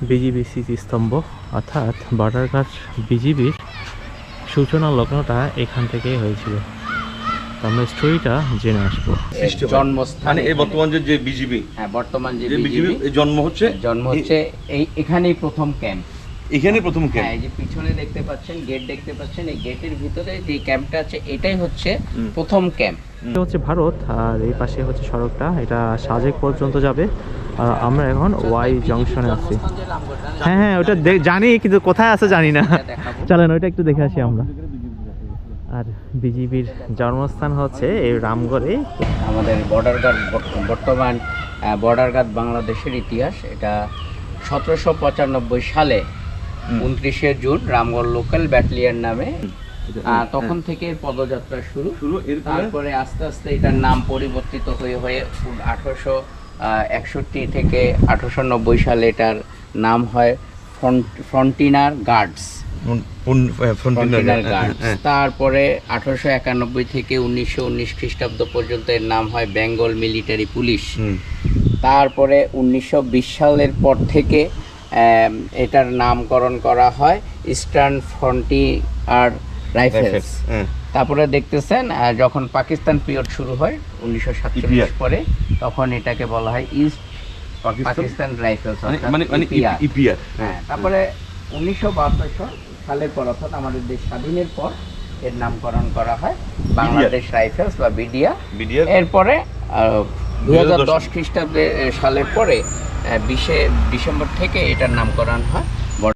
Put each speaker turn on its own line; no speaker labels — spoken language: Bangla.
বিজিবি স্মৃতিস্তম্ভ, অর্থাৎ বর্ডারঘাট বিজিবির সূচনা লগ্নটা এখান থেকেই হয়েছিল। তো আমরা স্টোরিটা জেনে আসবো।
জন্মস্থান
এই বর্তমান যে বিজিবি,
হ্যাঁ, বর্তমান যে
বিজিবি জন্ম হচ্ছে
এখানেই প্রথম ক্যাম্প।
এখানে প্রথম ক্যাম্প।
হ্যাঁ, এই যে পিছনে দেখতে পাচ্ছেন, গেট দেখতে পাচ্ছেন, এই গেটের ভিতরে যে ক্যাম্পটা আছে এটাই হচ্ছে প্রথম ক্যাম্প।
এটা হচ্ছে ভারত, আর এই পাশে হচ্ছে সড়কটা, এটা সাজেক পর্যন্ত যাবে। আর আমরা এখন ওয়াই জংশনে আছি। হ্যাঁ হ্যাঁ, ওটা জানি, কিন্তু কোথায় আছে জানি না। চলেন ওইটা একটু দেখে আসি আমরা। আর বিজিবির জন্মস্থান হচ্ছে এই রামগড়ে।
আমাদের বর্ডার গার্ড, বর্তমান বর্ডার গার্ড বাংলাদেশের ইতিহাস। এটা 1795 সালে 29শে জুন রামগড় লোকাল ব্যাটালিয়ন নামে তখন থেকে পদযাত্রা শুরু। তারপরে আস্তে আস্তে এটার নাম পরিবর্তিত হয়ে 1861 থেকে 1890 সালে এটার নাম হয় ফ্রন্টিনার গার্ডস। তারপরে 1891 থেকে 1919 খ্রিস্টাব্দ পর্যন্ত এর নাম হয় বেঙ্গল মিলিটারি পুলিশ। তারপরে 1920 সালের পর থেকে এটার নামকরণ করা হয় ইস্টার্ন ফ্রন্টিয়ার রাইফেলস। তারপরে দেখতেছেন যখন পাকিস্তান পিরিয়ড শুরু হয় 1947 পরে, তখন এটাকে বলা হয় ইস্ট পাকিস্তান রাইফেলস, মানে ইপিআর। হ্যাঁ, তারপরে 1972 সালের পর, অর্থাৎ আমাদের দেশ স্বাধীনের পর এর নামকরণ করা হয় বাংলাদেশ রাইফেলস বা বিডিআর। এরপরে 2010 খ্রিস্টাব্দে সালের পরে 20 ডিসেম্বর থেকে এটার নামকরণ হয়